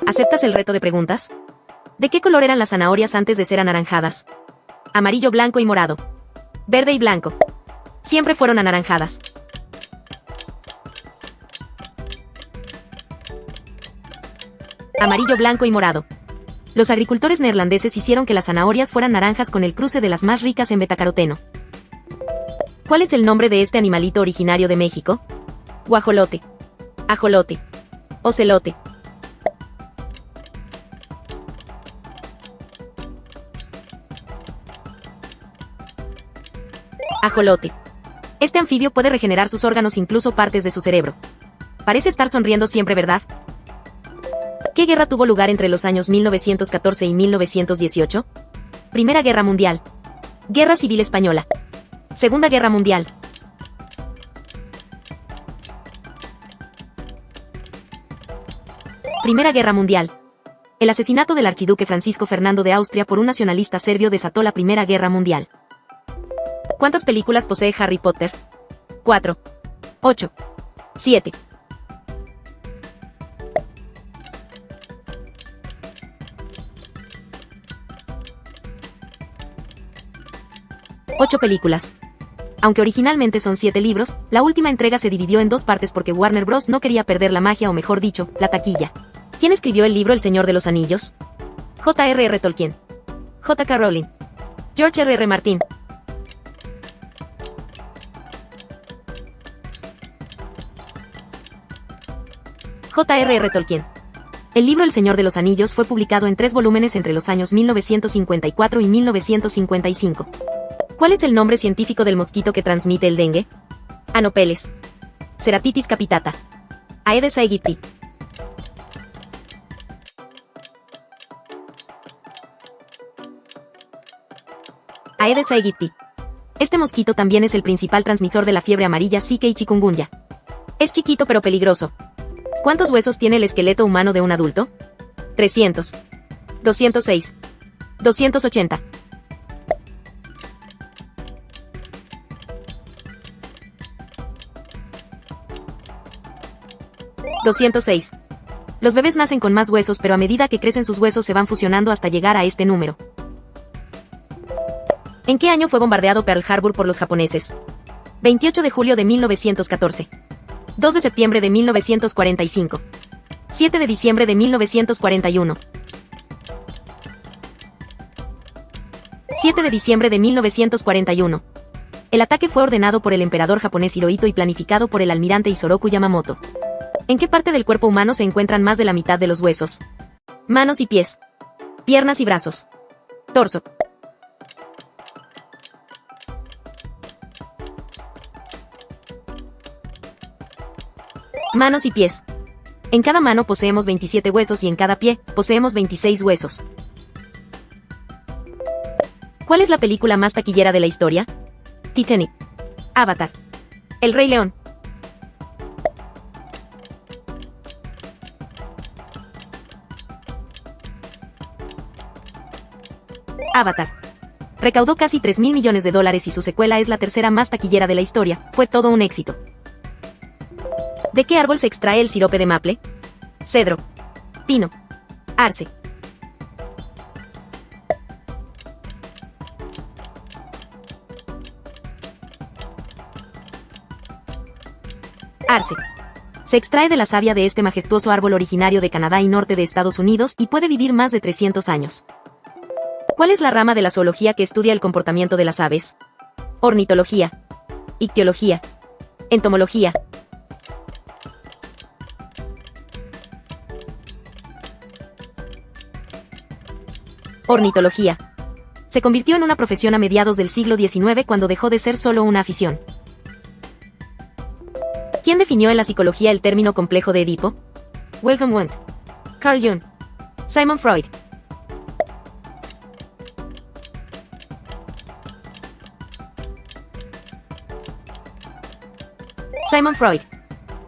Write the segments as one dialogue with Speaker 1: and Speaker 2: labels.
Speaker 1: ¿Aceptas el reto de preguntas? ¿De qué color eran las zanahorias antes de ser anaranjadas? Amarillo, blanco y morado. Verde y blanco. Siempre fueron anaranjadas. Amarillo, blanco y morado. Los agricultores neerlandeses hicieron que las zanahorias fueran naranjas con el cruce de las más ricas en betacaroteno. ¿Cuál es el nombre de este animalito originario de México? Guajolote, ajolote, ocelote. Ajolote. Este anfibio puede regenerar sus órganos, incluso partes de su cerebro. Parece estar sonriendo siempre, ¿verdad? ¿Qué guerra tuvo lugar entre los años 1914 y 1918? Primera Guerra Mundial. Guerra Civil Española. Segunda Guerra Mundial. Primera Guerra Mundial. El asesinato del archiduque Francisco Fernando de Austria por un nacionalista serbio desató la Primera Guerra Mundial. ¿Cuántas películas posee Harry Potter? 4, 8, 7. Ocho películas. Aunque originalmente son 7 libros, la última entrega se dividió en 2 partes porque Warner Bros. No quería perder la magia, o mejor dicho, la taquilla. ¿Quién escribió el libro El Señor de los Anillos? J.R.R. Tolkien. J.K. Rowling. George R.R. Martin. J.R.R. Tolkien. El libro El Señor de los Anillos fue publicado en 3 volúmenes entre los años 1954 y 1955. ¿Cuál es el nombre científico del mosquito que transmite el dengue? Anopheles. Ceratitis capitata. Aedes aegypti. Aedes aegypti. Este mosquito también es el principal transmisor de la fiebre amarilla, Zika y chikungunya. Es chiquito pero peligroso. ¿Cuántos huesos tiene el esqueleto humano de un adulto? 300. 206. 280. $206. Los bebés nacen con más huesos, pero a medida que crecen sus huesos se van fusionando hasta llegar a este número. ¿En qué año fue bombardeado Pearl Harbor por los japoneses? 28 de julio de 1914. 2 de septiembre de 1945. 7 de diciembre de 1941. 7 de diciembre de 1941. El ataque fue ordenado por el emperador japonés Hirohito y planificado por el almirante Isoroku Yamamoto. ¿En qué parte del cuerpo humano se encuentran más de la mitad de los huesos? Manos y pies. Piernas y brazos. Torso. Manos y pies. En cada mano poseemos 27 huesos y en cada pie poseemos 26 huesos. ¿Cuál es la película más taquillera de la historia? Titanic. Avatar. El Rey León. Avatar. Recaudó casi $3.000 millones y su secuela es la tercera más taquillera de la historia. Fue todo un éxito. ¿De qué árbol se extrae el sirope de maple? Cedro. Pino. Arce. Arce. Se extrae de la savia de este majestuoso árbol originario de Canadá y norte de Estados Unidos y puede vivir más de 300 años. ¿Cuál es la rama de la zoología que estudia el comportamiento de las aves? Ornitología. Ictiología. Entomología. Ornitología. Se convirtió en una profesión a mediados del siglo XIX cuando dejó de ser solo una afición. ¿Quién definió en la psicología el término complejo de Edipo? Wilhelm Wundt. Carl Jung. Sigmund Freud. Sigmund Freud.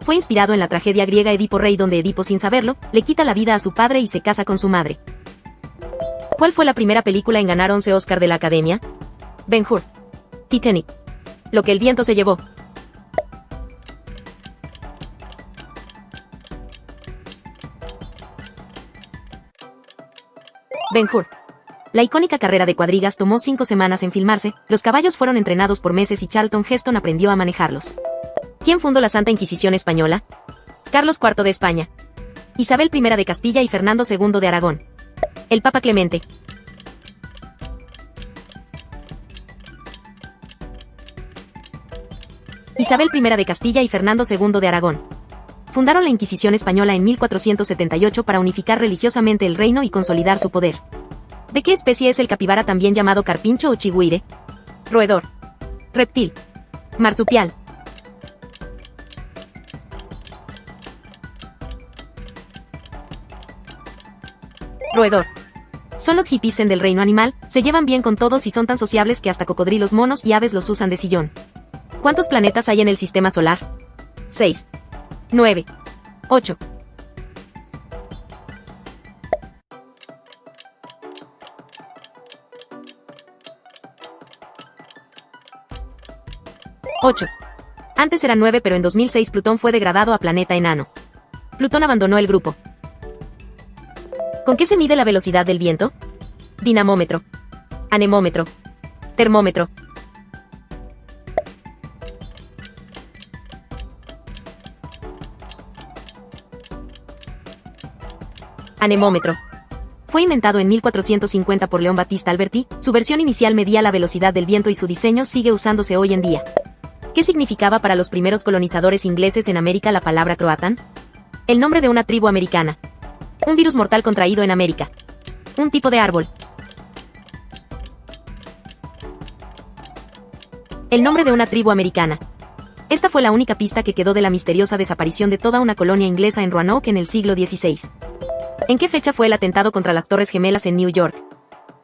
Speaker 1: Fue inspirado en la tragedia griega Edipo Rey, donde Edipo, sin saberlo, le quita la vida a su padre y se casa con su madre. ¿Cuál fue la primera película en ganar 11 Oscar de la Academia? Ben-Hur. Titanic. Lo que el viento se llevó. Ben-Hur. La icónica carrera de cuadrigas tomó 5 semanas en filmarse, los caballos fueron entrenados por meses y Charlton Heston aprendió a manejarlos. ¿Quién fundó la Santa Inquisición española? Carlos IV de España. Isabel I de Castilla y Fernando II de Aragón. El Papa Clemente. Isabel I de Castilla y Fernando II de Aragón. Fundaron la Inquisición española en 1478 para unificar religiosamente el reino y consolidar su poder. ¿De qué especie es el capibara también llamado carpincho o chigüire? Roedor. Reptil. Marsupial. Roedor. Son los hippies del reino animal, se llevan bien con todos y son tan sociables que hasta cocodrilos, monos y aves los usan de sillón. ¿Cuántos planetas hay en el sistema solar? 6. 9. 8. Antes eran 9, pero en 2006 Plutón fue degradado a planeta enano. Plutón abandonó el grupo. ¿Con qué se mide la velocidad del viento? Dinamómetro. Anemómetro. Termómetro. Anemómetro. Fue inventado en 1450 por León Battista Alberti, su versión inicial medía la velocidad del viento y su diseño sigue usándose hoy en día. ¿Qué significaba para los primeros colonizadores ingleses en América la palabra croatan? El nombre de una tribu americana. Un virus mortal contraído en América. Un tipo de árbol. El nombre de una tribu americana. Esta fue la única pista que quedó de la misteriosa desaparición de toda una colonia inglesa en Roanoke en el siglo XVI. ¿En qué fecha fue el atentado contra las Torres Gemelas en New York?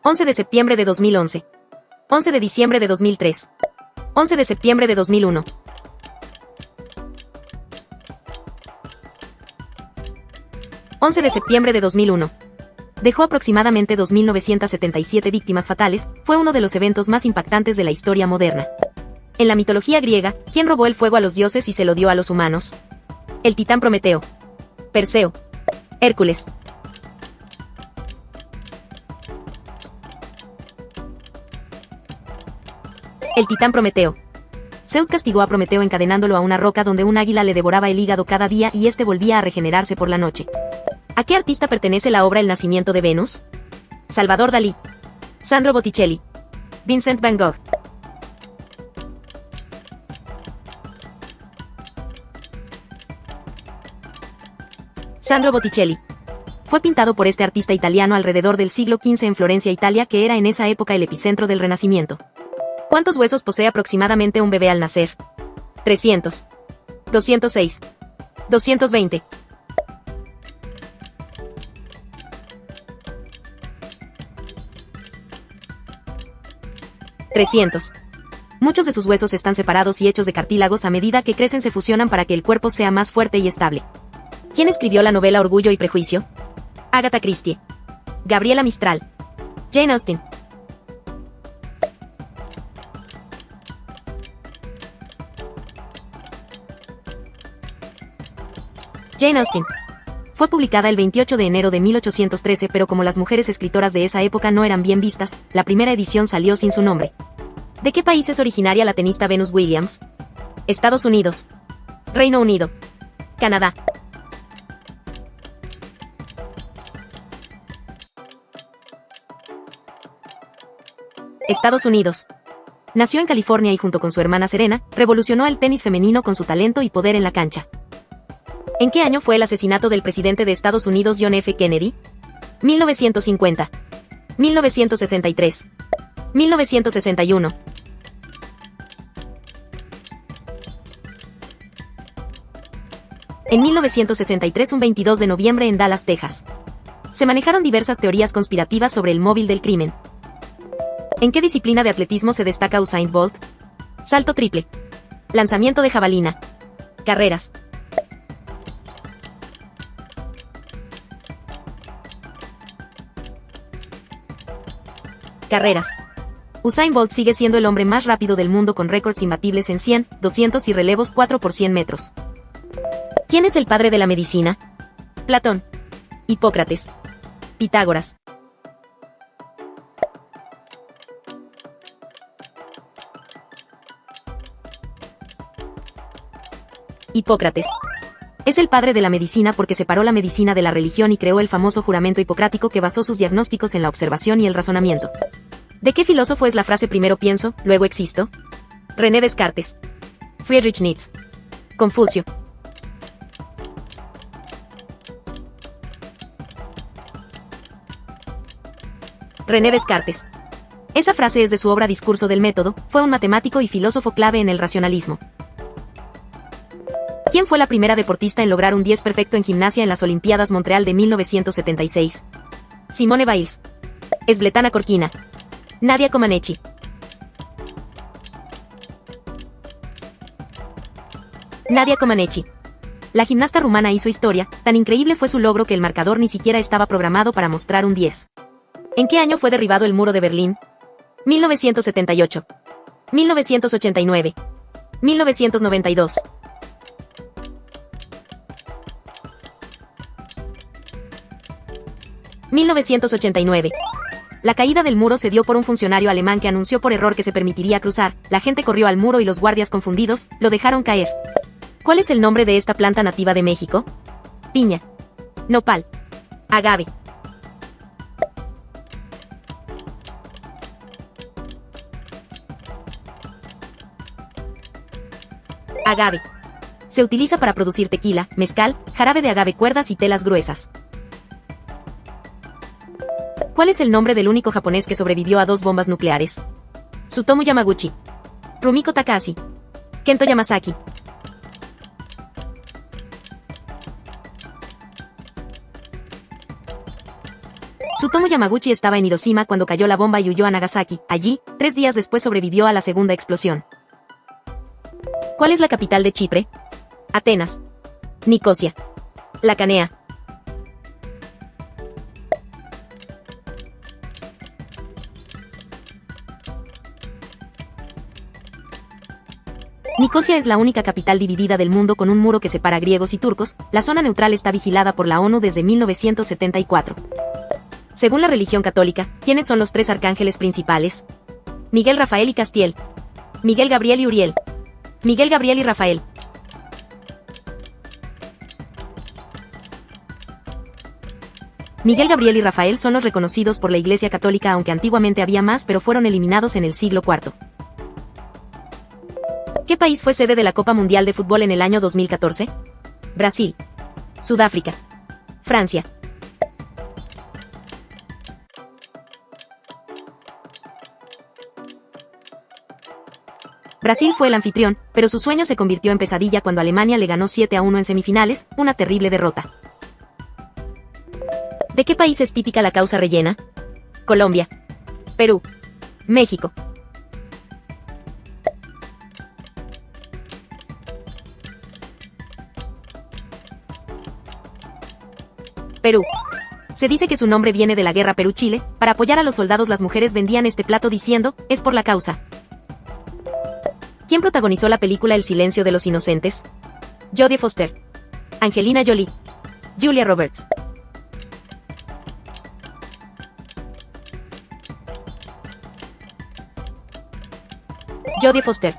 Speaker 1: 11 de septiembre de 2011. 11 de diciembre de 2003. 11 de septiembre de 2001. 11 de septiembre de 2001. Dejó aproximadamente 2.977 víctimas fatales, fue uno de los eventos más impactantes de la historia moderna. En la mitología griega, ¿quién robó el fuego a los dioses y se lo dio a los humanos? El titán Prometeo. Perseo. Hércules. El titán Prometeo. Zeus castigó a Prometeo encadenándolo a una roca donde un águila le devoraba el hígado cada día y este volvía a regenerarse por la noche. ¿A qué artista pertenece la obra El nacimiento de Venus? Salvador Dalí. Sandro Botticelli. Vincent van Gogh. Sandro Botticelli. Fue pintado por este artista italiano alrededor del siglo XV en Florencia, Italia, que era en esa época el epicentro del Renacimiento. ¿Cuántos huesos posee aproximadamente un bebé al nacer? 300. 206. 220. 300. Muchos de sus huesos están separados y hechos de cartílagos a medida que crecen se fusionan para que el cuerpo sea más fuerte y estable. ¿Quién escribió la novela Orgullo y Prejuicio? Agatha Christie. Gabriela Mistral. Jane Austen. Jane Austen. Fue publicada el 28 de enero de 1813, pero como las mujeres escritoras de esa época no eran bien vistas, la primera edición salió sin su nombre. ¿De qué país es originaria la tenista Venus Williams? Estados Unidos. Reino Unido. Canadá. Estados Unidos. Nació en California y junto con su hermana Serena, revolucionó el tenis femenino con su talento y poder en la cancha. ¿En qué año fue el asesinato del presidente de Estados Unidos John F. Kennedy? 1950. 1963. 1961. En 1963, un 22 de noviembre en Dallas, Texas. Se manejaron diversas teorías conspirativas sobre el móvil del crimen. ¿En qué disciplina de atletismo se destaca Usain Bolt? Salto triple. Lanzamiento de jabalina. Carreras. Carreras. Usain Bolt sigue siendo el hombre más rápido del mundo con récords imbatibles en 100, 200 y relevos 4 por 100 metros. ¿Quién es el padre de la medicina? Platón. Hipócrates. Pitágoras. Hipócrates. Es el padre de la medicina porque separó la medicina de la religión y creó el famoso juramento hipocrático que basó sus diagnósticos en la observación y el razonamiento. ¿De qué filósofo es la frase primero pienso, luego existo? René Descartes. Friedrich Nietzsche. Confucio. René Descartes. Esa frase es de su obra Discurso del método, fue un matemático y filósofo clave en el racionalismo. ¿Quién fue la primera deportista en lograr un 10 perfecto en gimnasia en las Olimpiadas Montreal de 1976? Simone Biles. Svetlana Korkina. Nadia Comaneci. Nadia Comaneci. La gimnasta rumana hizo historia, tan increíble fue su logro que el marcador ni siquiera estaba programado para mostrar un 10. ¿En qué año fue derribado el muro de Berlín? 1978. 1989. 1992. 1989. La caída del muro se dio por un funcionario alemán que anunció por error que se permitiría cruzar, la gente corrió al muro y los guardias confundidos, lo dejaron caer. ¿Cuál es el nombre de esta planta nativa de México? Piña. Nopal. Agave. Agave. Se utiliza para producir tequila, mezcal, jarabe de agave, cuerdas y telas gruesas. ¿Cuál es el nombre del único japonés que sobrevivió a 2 bombas nucleares? Tsutomu Yamaguchi. Rumiko Takahashi. Kento Yamasaki. Tsutomu Yamaguchi estaba en Hiroshima cuando cayó la bomba y huyó a Nagasaki. Allí, 3 días después sobrevivió a la segunda explosión. ¿Cuál es la capital de Chipre? Atenas. Nicosia. La Canea. Nicosia es la única capital dividida del mundo con un muro que separa griegos y turcos. La zona neutral está vigilada por la ONU desde 1974. Según la religión católica, ¿quiénes son los 3 arcángeles principales? Miguel, Rafael y Castiel. Miguel, Gabriel y Uriel. Miguel, Gabriel y Rafael. Miguel, Gabriel y Rafael son los reconocidos por la Iglesia Católica, aunque antiguamente había más, pero fueron eliminados en el siglo IV. ¿Qué país fue sede de la Copa Mundial de Fútbol en el año 2014? Brasil. Sudáfrica. Francia. Brasil fue el anfitrión, pero su sueño se convirtió en pesadilla cuando Alemania le ganó 7-1 en semifinales, una terrible derrota. ¿De qué país es típica la causa rellena? Colombia. Perú. México. Perú. Se dice que su nombre viene de la guerra Perú-Chile. Para apoyar a los soldados las mujeres vendían este plato diciendo, es por la causa. ¿Quién protagonizó la película El silencio de los inocentes? Jodie Foster. Angelina Jolie. Julia Roberts. Jodie Foster.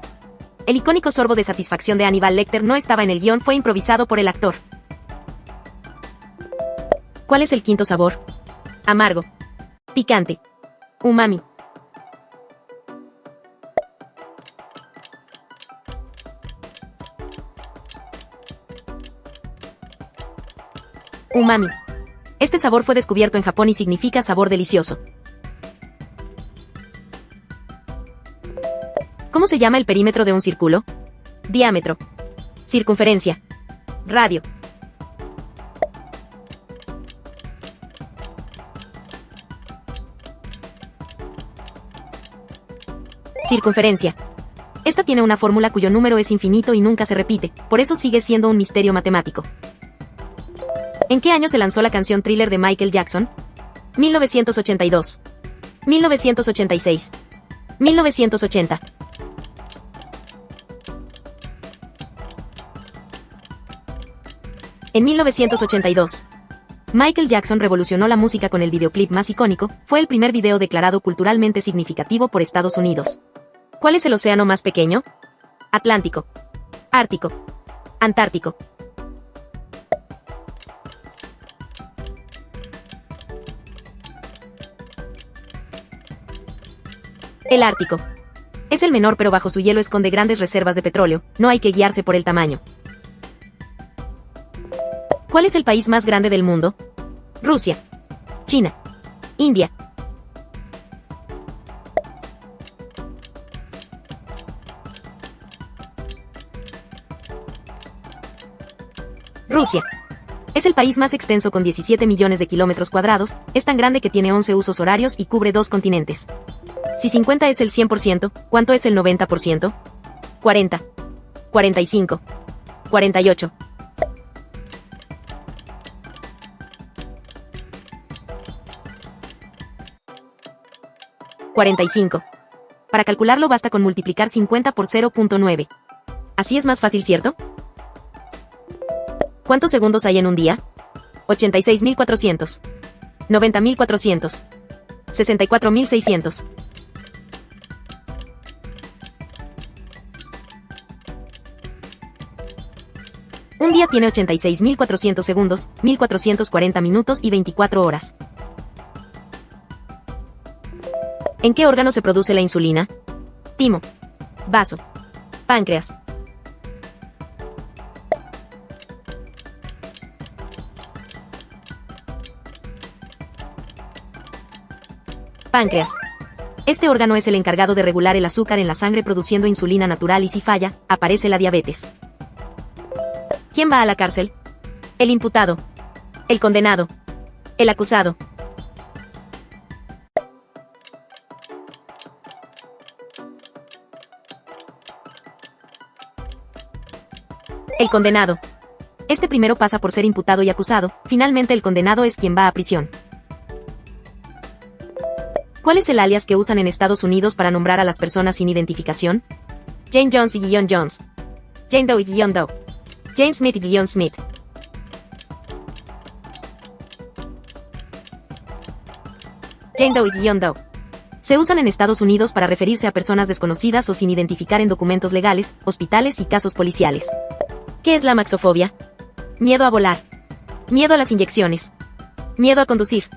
Speaker 1: El icónico sorbo de satisfacción de Hannibal Lecter no estaba en el guión, fue improvisado por el actor. ¿Cuál es el quinto sabor? Amargo. Picante. Umami. Umami. Este sabor fue descubierto en Japón y significa sabor delicioso. ¿Cómo se llama el perímetro de un círculo? Diámetro. Circunferencia. Radio. Circunferencia. Esta tiene una fórmula cuyo número es infinito y nunca se repite, por eso sigue siendo un misterio matemático. ¿En qué año se lanzó la canción Thriller de Michael Jackson? 1982. 1986. 1980. En 1982. Michael Jackson revolucionó la música con el videoclip más icónico, fue el primer video declarado culturalmente significativo por Estados Unidos. ¿Cuál es el océano más pequeño? Atlántico. Ártico. Antártico. El Ártico. Es el menor, pero bajo su hielo esconde grandes reservas de petróleo, no hay que guiarse por el tamaño. ¿Cuál es el país más grande del mundo? Rusia, China, India. Rusia. Es el país más extenso con 17 millones de kilómetros cuadrados, es tan grande que tiene 11 usos horarios y cubre 2 continentes. Si 50 es el 100%, ¿cuánto es el 90%? 40, 45, 48. 45. Para calcularlo basta con multiplicar 50 por 0.9. Así es más fácil, ¿cierto? ¿Cuántos segundos hay en un día? 86.400. 90.400. 64.600. Un día tiene 86.400 segundos, 1.440 minutos y 24 horas. ¿En qué órgano se produce la insulina? Timo. Vaso. Páncreas. Páncreas. Este órgano es el encargado de regular el azúcar en la sangre produciendo insulina natural y si falla, aparece la diabetes. ¿Quién va a la cárcel? El imputado. El condenado. El acusado. El condenado. Este primero pasa por ser imputado y acusado, finalmente el condenado es quien va a prisión. ¿Cuál es el alias que usan en Estados Unidos para nombrar a las personas sin identificación? Jane Jones y Guion Jones. Jane Doe y Guion Doe. Jane Smith y Guion Smith. Jane Doe y Guion Doe. Se usan en Estados Unidos para referirse a personas desconocidas o sin identificar en documentos legales, hospitales y casos policiales. ¿Qué es la maxofobia? Miedo a volar. Miedo a las inyecciones. Miedo a conducir.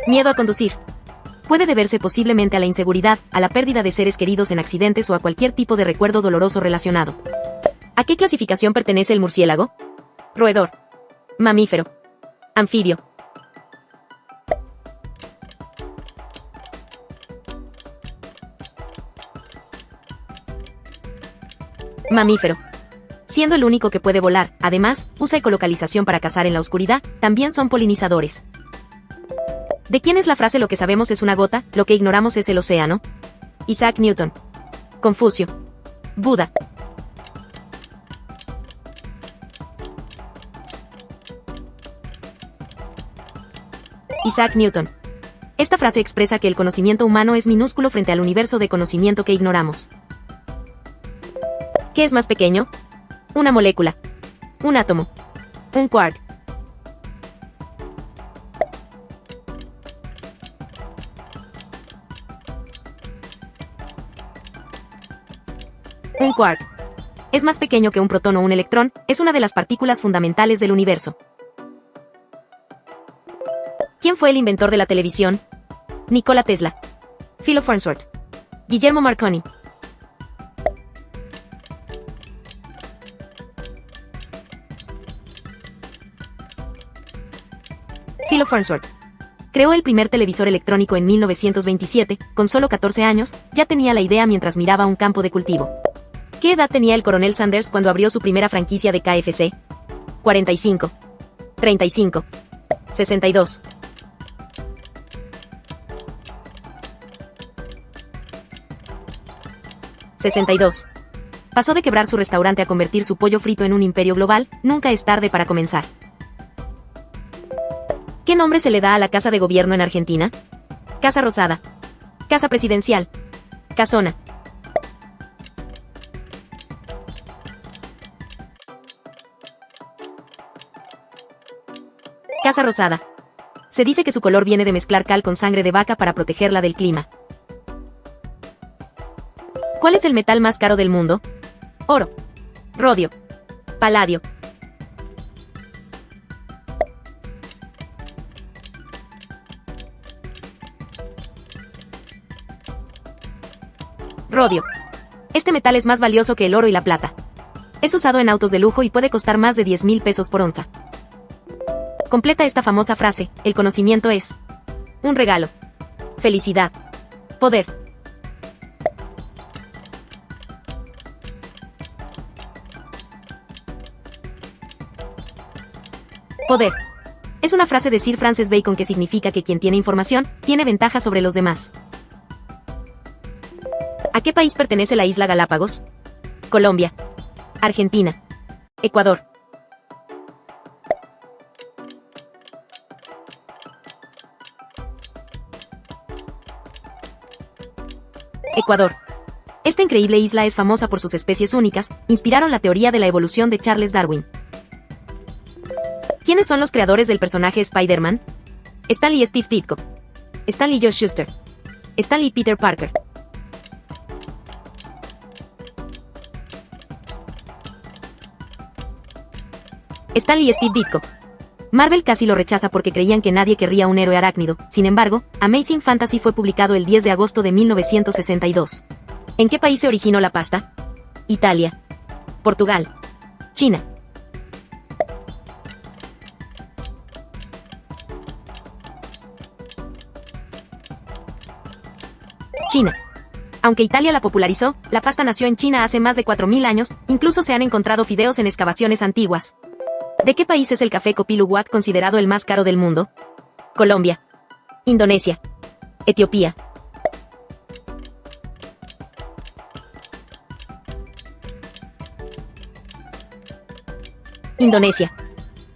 Speaker 1: Miedo a conducir. Puede deberse posiblemente a la inseguridad, a la pérdida de seres queridos en accidentes o a cualquier tipo de recuerdo doloroso relacionado. ¿A qué clasificación pertenece el murciélago? Roedor. Mamífero. Anfibio. Mamífero. Siendo el único que puede volar, además, usa ecolocalización para cazar en la oscuridad, también son polinizadores. ¿De quién es la frase "lo que sabemos es una gota, lo que ignoramos es el océano"? Isaac Newton. Confucio. Buda. Isaac Newton. Esta frase expresa que el conocimiento humano es minúsculo frente al universo de conocimiento que ignoramos. ¿Qué es más pequeño? Una molécula. Un átomo. Un quark. Un quark. Es más pequeño que un protón o un electrón, es una de las partículas fundamentales del universo. ¿Quién fue el inventor de la televisión? Nikola Tesla. Philo Farnsworth. Guillermo Marconi. Philo Farnsworth. Creó el primer televisor electrónico en 1927, con solo 14 años, ya tenía la idea mientras miraba un campo de cultivo. ¿Qué edad tenía el coronel Sanders cuando abrió su primera franquicia de KFC? 45. 35. 62. 62. Pasó de quebrar su restaurante a convertir su pollo frito en un imperio global, nunca es tarde para comenzar. ¿Qué nombre se le da a la Casa de Gobierno en Argentina? Casa Rosada. Casa Presidencial. Casona. Casa Rosada. Se dice que su color viene de mezclar cal con sangre de vaca para protegerla del clima. ¿Cuál es el metal más caro del mundo? Oro, rodio, paladio. Rodio. Este metal es más valioso que el oro y la plata. Es usado en autos de lujo y puede costar más de 10,000 pesos por onza. Completa esta famosa frase: el conocimiento es un regalo. Felicidad. Poder. Poder. Es una frase de Sir Francis Bacon que significa que quien tiene información, tiene ventaja sobre los demás. ¿A qué país pertenece la isla Galápagos? Colombia, Argentina, Ecuador. Ecuador. Esta increíble isla es famosa por sus especies únicas, inspiraron la teoría de la evolución de Charles Darwin. ¿Quiénes son los creadores del personaje Spider-Man? Stan Lee y Steve Ditko. Stan Lee y Josh Shuster. Stan Lee y Peter Parker. Stan Lee y Steve Ditko. Marvel casi lo rechaza porque creían que nadie querría un héroe arácnido. Sin embargo, Amazing Fantasy fue publicado el 10 de agosto de 1962. ¿En qué país se originó la pasta? Italia, Portugal, China. China. Aunque Italia la popularizó, la pasta nació en China hace más de 4,000 años, incluso se han encontrado fideos en excavaciones antiguas. ¿De qué país es el café Kopi Luwak considerado el más caro del mundo? Colombia, Indonesia, Etiopía. Indonesia.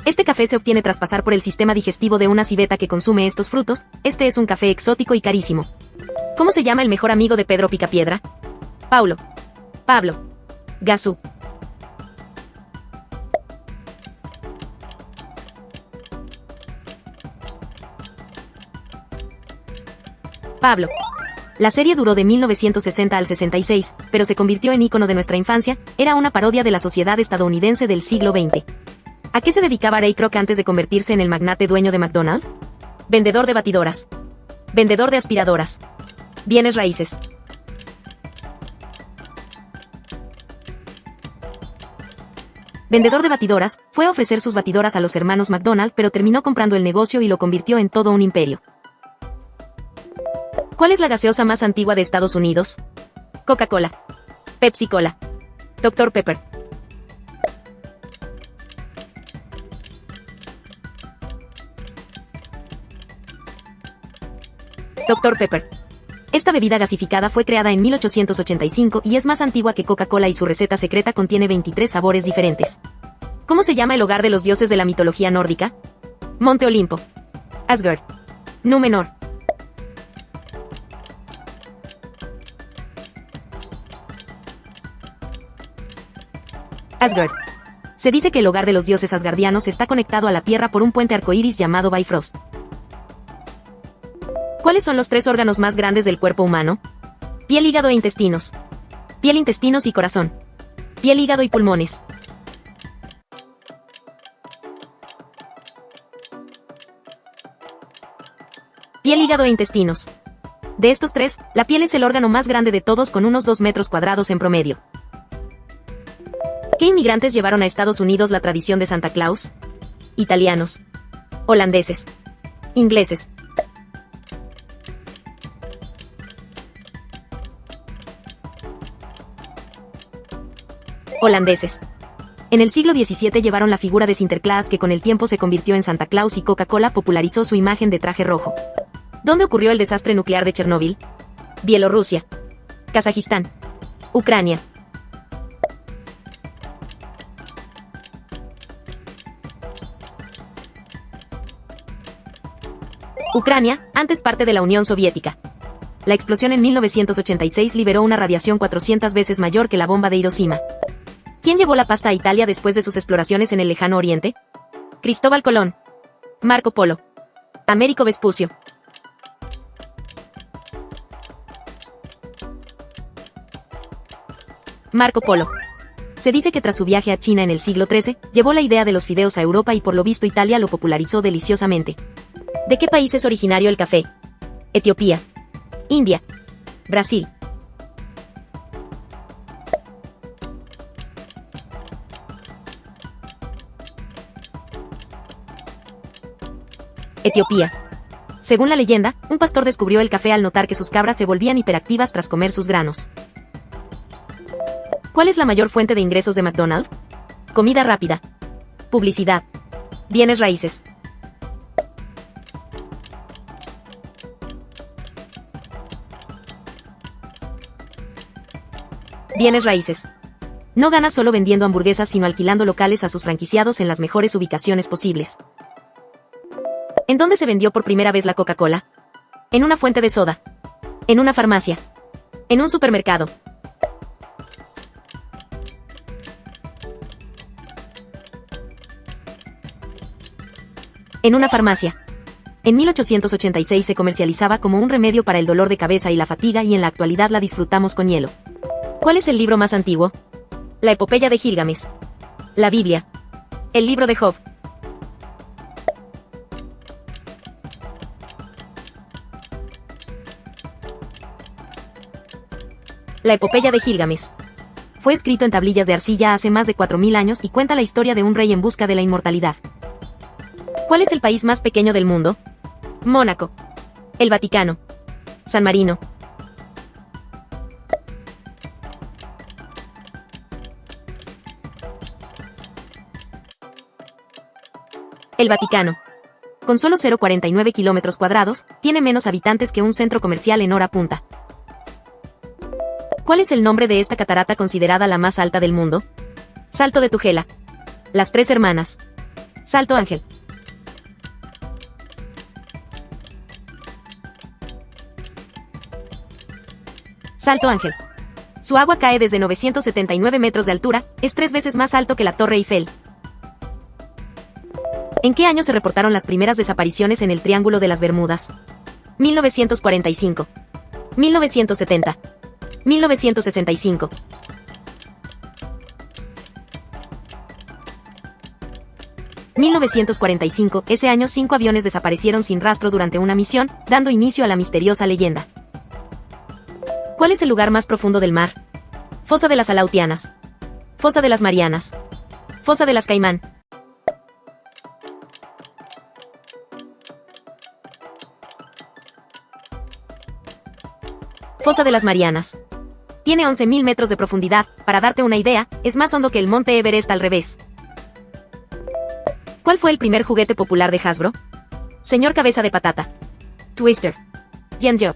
Speaker 1: Este café se obtiene tras pasar por el sistema digestivo de una civeta que consume estos frutos. Este es un café exótico y carísimo. ¿Cómo se llama el mejor amigo de Pedro Picapiedra? Paulo, Pablo, Gazú. Pablo. La serie duró de 1960 al 66, pero se convirtió en ícono de nuestra infancia. Era una parodia de la sociedad estadounidense del siglo XX. ¿A qué se dedicaba Ray Kroc antes de convertirse en el magnate dueño de McDonald's? Vendedor de batidoras. Vendedor de aspiradoras. Bienes raíces. Vendedor de batidoras, fue a ofrecer sus batidoras a los hermanos McDonald, pero terminó comprando el negocio y lo convirtió en todo un imperio. ¿Cuál es la gaseosa más antigua de Estados Unidos? Coca-Cola. Pepsi-Cola. Dr. Pepper. Dr. Pepper. Esta bebida gasificada fue creada en 1885 y es más antigua que Coca-Cola y su receta secreta contiene 23 sabores diferentes. ¿Cómo se llama el hogar de los dioses de la mitología nórdica? Monte Olimpo. Asgard. Númenor. Asgard. Se dice que el hogar de los dioses asgardianos está conectado a la tierra por un puente arcoíris llamado Bifrost. ¿Cuáles son los 3 órganos más grandes del cuerpo humano? Piel, hígado e intestinos. Piel, intestinos y corazón. Piel, hígado y pulmones. Piel, hígado e intestinos. De estos 3, la piel es el órgano más grande de todos con unos 2 metros cuadrados en promedio. ¿Qué inmigrantes llevaron a Estados Unidos la tradición de Santa Claus? Italianos. Holandeses. Ingleses. Holandeses. En el siglo XVII llevaron la figura de Sinterklaas, que con el tiempo se convirtió en Santa Claus, y Coca-Cola popularizó su imagen de traje rojo. ¿Dónde ocurrió el desastre nuclear de Chernóbil? Bielorrusia. Kazajistán. Ucrania. Ucrania, antes parte de la Unión Soviética. La explosión en 1986 liberó una radiación 400 veces mayor que la bomba de Hiroshima. ¿Quién llevó la pasta a Italia después de sus exploraciones en el lejano oriente? Cristóbal Colón. Marco Polo. Américo Vespucio. Marco Polo. Se dice que tras su viaje a China en el siglo XIII, llevó la idea de los fideos a Europa y por lo visto Italia lo popularizó deliciosamente. ¿De qué país es originario el café? Etiopía. India. Brasil. Etiopía. Según la leyenda, un pastor descubrió el café al notar que sus cabras se volvían hiperactivas tras comer sus granos. ¿Cuál es la mayor fuente de ingresos de McDonald's? Comida rápida. Publicidad. Bienes raíces. Bienes raíces. No gana solo vendiendo hamburguesas sino alquilando locales a sus franquiciados en las mejores ubicaciones posibles. ¿En dónde se vendió por primera vez la Coca-Cola? En una fuente de soda. En una farmacia. En un supermercado. En una farmacia. En 1886 se comercializaba como un remedio para el dolor de cabeza y la fatiga y en la actualidad la disfrutamos con hielo. ¿Cuál es el libro más antiguo? La Epopeya de Gilgamesh. La Biblia. El libro de Job. La Epopeya de Gilgamesh. Fue escrito en tablillas de arcilla hace más de 4000 años y cuenta la historia de un rey en busca de la inmortalidad. ¿Cuál es el país más pequeño del mundo? Mónaco. El Vaticano. San Marino. El Vaticano. Con solo 0,49 kilómetros cuadrados, tiene menos habitantes que un centro comercial en hora punta. ¿Cuál es el nombre de esta catarata considerada la más alta del mundo? Salto de Tugela. Las Tres Hermanas. Salto Ángel. Salto Ángel. Su agua cae desde 979 metros de altura, es 3 veces más alto que la Torre Eiffel. ¿En qué año se reportaron las primeras desapariciones en el Triángulo de las Bermudas? 1945. 1970. 1965. ...1945, ese año 5 aviones desaparecieron sin rastro durante una misión, dando inicio a la misteriosa leyenda. ¿Cuál es el lugar más profundo del mar? Fosa de las Aleutianas. Fosa de las Marianas. Fosa de las Caimán. Fosa de las Marianas. Tiene 11.000 metros de profundidad, para darte una idea, es más hondo que el monte Everest al revés. ¿Cuál fue el primer juguete popular de Hasbro? Señor Cabeza de Patata. Twister. Gen-Job.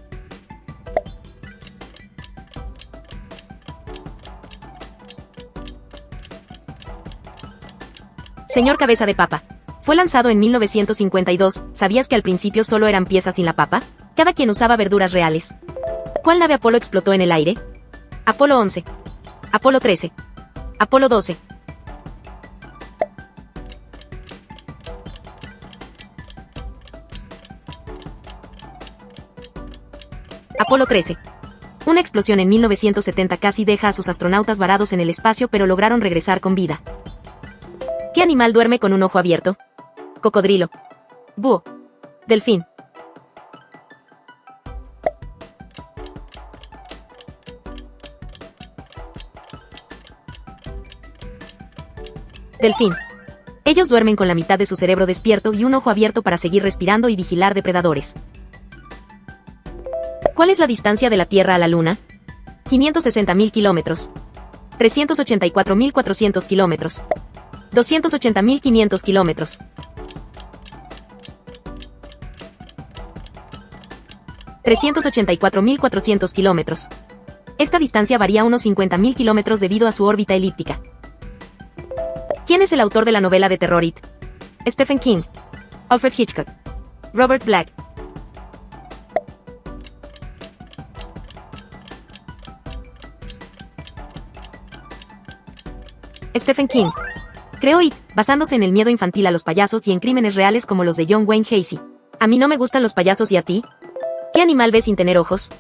Speaker 1: Señor Cabeza de Papa. Fue lanzado en 1952, ¿sabías que al principio solo eran piezas sin la papa? Cada quien usaba verduras reales. ¿Cuál nave Apolo explotó en el aire? Apolo 11. Apolo 13. Apolo 12. Apolo 13. Una explosión en 1970 casi deja a sus astronautas varados en el espacio pero lograron regresar con vida. ¿Qué animal duerme con un ojo abierto? Cocodrilo. Búho. Delfín. Delfín. Ellos duermen con la mitad de su cerebro despierto y un ojo abierto para seguir respirando y vigilar depredadores. ¿Cuál es la distancia de la Tierra a la Luna? 560.000 kilómetros. 384.400 kilómetros. 280.500 kilómetros. 384.400 kilómetros. Esta distancia varía unos 50.000 kilómetros debido a su órbita elíptica. ¿Quién es el autor de la novela de terror It? Stephen King. Alfred Hitchcock. Robert Black. Stephen King. Creó It, basándose en el miedo infantil a los payasos y en crímenes reales como los de John Wayne Gacy. A mí no me gustan los payasos, ¿y a ti? ¿Qué animal ves sin tener ojos?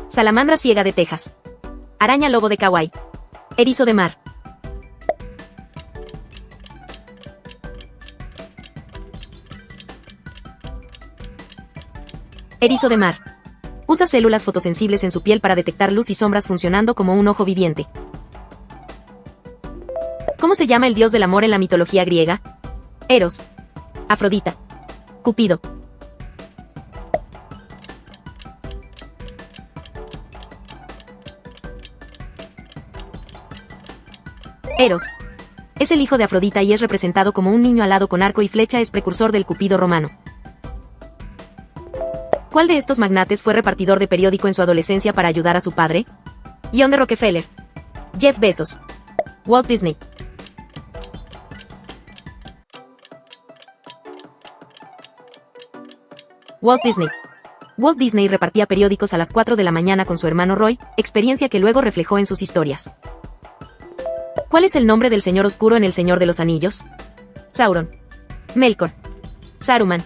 Speaker 1: Salamandra ciega de Texas. Araña lobo de Kauai. Erizo de mar. Erizo de mar. Usa células fotosensibles en su piel para detectar luz y sombras funcionando como un ojo viviente. ¿Cómo se llama el dios del amor en la mitología griega? Eros. Afrodita. Cupido. Eros. Es el hijo de Afrodita y es representado como un niño alado con arco y flecha, es precursor del Cupido romano. ¿Cuál de estos magnates fue repartidor de periódico en su adolescencia para ayudar a su padre? John D. Rockefeller. Jeff Bezos. Walt Disney. Walt Disney. Walt Disney repartía periódicos a las 4 de la mañana con su hermano Roy, experiencia que luego reflejó en sus historias. ¿Cuál es el nombre del Señor Oscuro en El Señor de los Anillos? Sauron. Melkor. Saruman.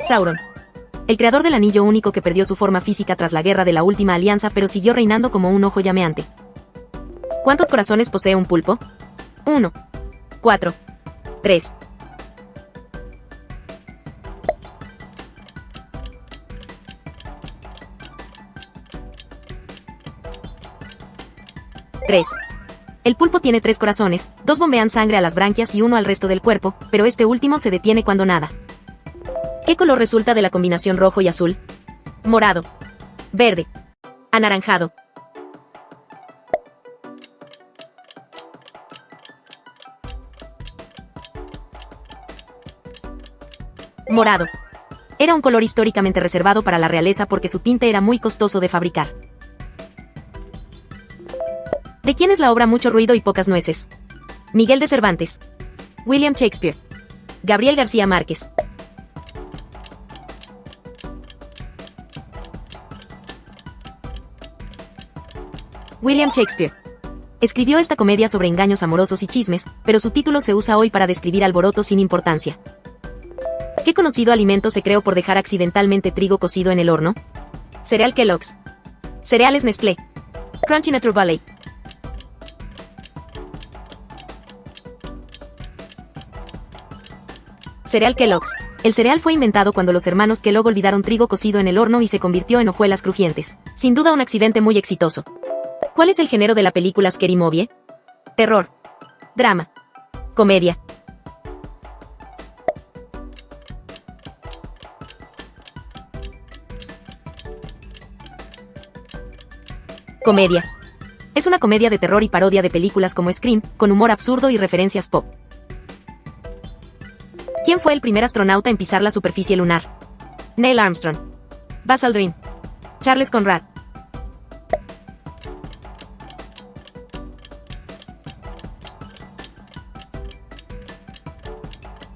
Speaker 1: Sauron. El creador del anillo único que perdió su forma física tras la guerra de la Última Alianza, pero siguió reinando como un ojo llameante. ¿Cuántos corazones posee un pulpo? 1, 4, 3. El pulpo tiene 3 corazones, 2 bombean sangre a las branquias y 1 al resto del cuerpo, pero este último se detiene cuando nada. ¿Qué color resulta de la combinación rojo y azul? Morado. Verde. Anaranjado. Morado. Era un color históricamente reservado para la realeza porque su tinte era muy costoso de fabricar. ¿De quién es la obra Mucho ruido y pocas nueces? Miguel de Cervantes. William Shakespeare. Gabriel García Márquez. William Shakespeare. Escribió esta comedia sobre engaños amorosos y chismes, pero su título se usa hoy para describir alborotos sin importancia. ¿Qué conocido alimento se creó por dejar accidentalmente trigo cocido en el horno? Cereal Kellogg's. Cereales Nestlé. Crunchy Nature Valley. Cereal Kellogg's. El cereal fue inventado cuando los hermanos Kellogg olvidaron trigo cocido en el horno y se convirtió en hojuelas crujientes. Sin duda un accidente muy exitoso. ¿Cuál es el género de la película Scary Movie? Terror. Drama. Comedia. Comedia. Es una comedia de terror y parodia de películas como Scream, con humor absurdo y referencias pop. ¿Quién fue el primer astronauta en pisar la superficie lunar? Neil Armstrong. Buzz Aldrin. Charles Conrad.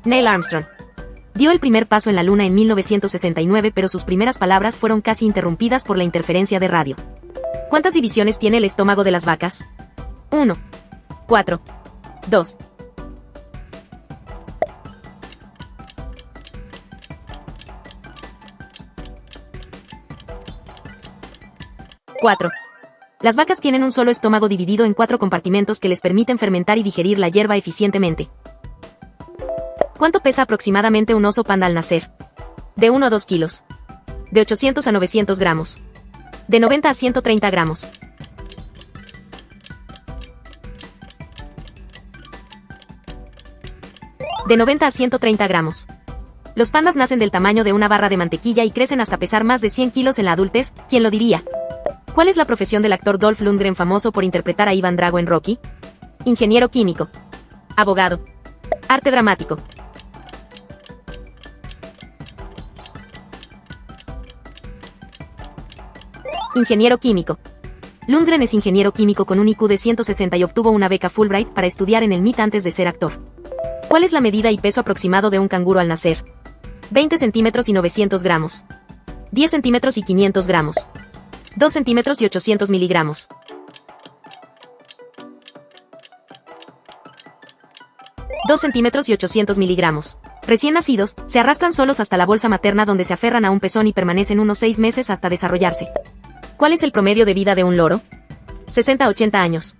Speaker 1: Neil Armstrong. Dio el primer paso en la Luna en 1969, pero sus primeras palabras fueron casi interrumpidas por la interferencia de radio. ¿Cuántas divisiones tiene el estómago de las vacas? 1, 4, 2. Las vacas tienen un solo estómago dividido en 4 compartimentos que les permiten fermentar y digerir la hierba eficientemente. ¿Cuánto pesa aproximadamente un oso panda al nacer? De 1 a 2 kilos. De 800 a 900 gramos. De 90 a 130 gramos. De 90 a 130 gramos. Los pandas nacen del tamaño de una barra de mantequilla y crecen hasta pesar más de 100 kilos en la adultez, ¿quién lo diría? ¿Cuál es la profesión del actor Dolph Lundgren famoso por interpretar a Iván Drago en Rocky? Ingeniero químico. Abogado. Arte dramático. Ingeniero químico. Lundgren es ingeniero químico con un IQ de 160 y obtuvo una beca Fulbright para estudiar en el MIT antes de ser actor. ¿Cuál es la medida y peso aproximado de un canguro al nacer? 20 centímetros y 900 gramos. 10 centímetros y 500 gramos. 2 centímetros y 800 miligramos. 2 centímetros y 800 miligramos. Recién nacidos, se arrastran solos hasta la bolsa materna donde se aferran a un pezón y permanecen unos 6 meses hasta desarrollarse. ¿Cuál es el promedio de vida de un loro? 60 a 80 años.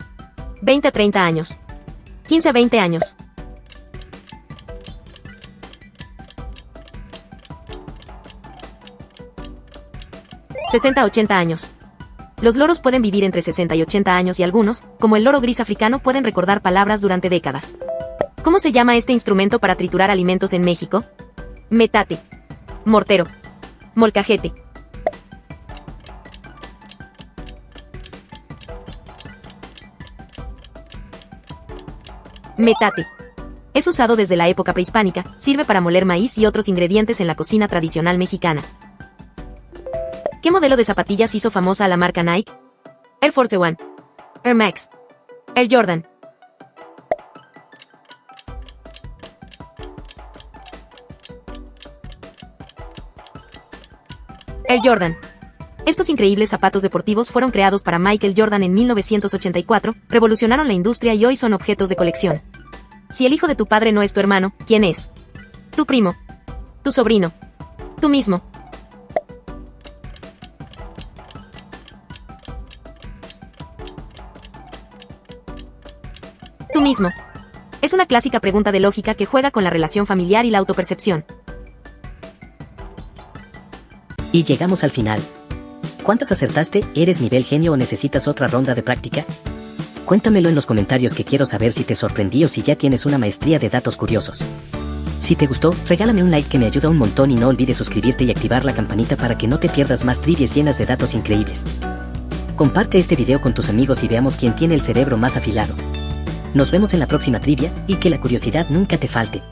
Speaker 1: 20 a 30 años. 15 a 20 años. ...60 a 80 años. Los loros pueden vivir entre 60 y 80 años y algunos, como el loro gris africano, pueden recordar palabras durante décadas. ¿Cómo se llama este instrumento para triturar alimentos en México? Metate. Mortero. Molcajete. Metate. Es usado desde la época prehispánica, sirve para moler maíz y otros ingredientes en la cocina tradicional mexicana. ¿Qué modelo de zapatillas hizo famosa a la marca Nike? Air Force One. Air Max. Air Jordan. Air Jordan. Estos increíbles zapatos deportivos fueron creados para Michael Jordan en 1984, revolucionaron la industria y hoy son objetos de colección. Si el hijo de tu padre no es tu hermano, ¿quién es? Tu primo. Tu sobrino. Tú mismo. Tú mismo. Es una clásica pregunta de lógica que juega con la relación familiar y la autopercepción.
Speaker 2: Y llegamos al final. ¿Cuántas acertaste? ¿Eres nivel genio o necesitas otra ronda de práctica? Cuéntamelo en los comentarios, que quiero saber si te sorprendí o si ya tienes una maestría de datos curiosos. Si te gustó, regálame un like que me ayuda un montón y no olvides suscribirte y activar la campanita para que no te pierdas más trivias llenas de datos increíbles. Comparte este video con tus amigos y veamos quién tiene el cerebro más afilado. Nos vemos en la próxima trivia, y que la curiosidad nunca te falte.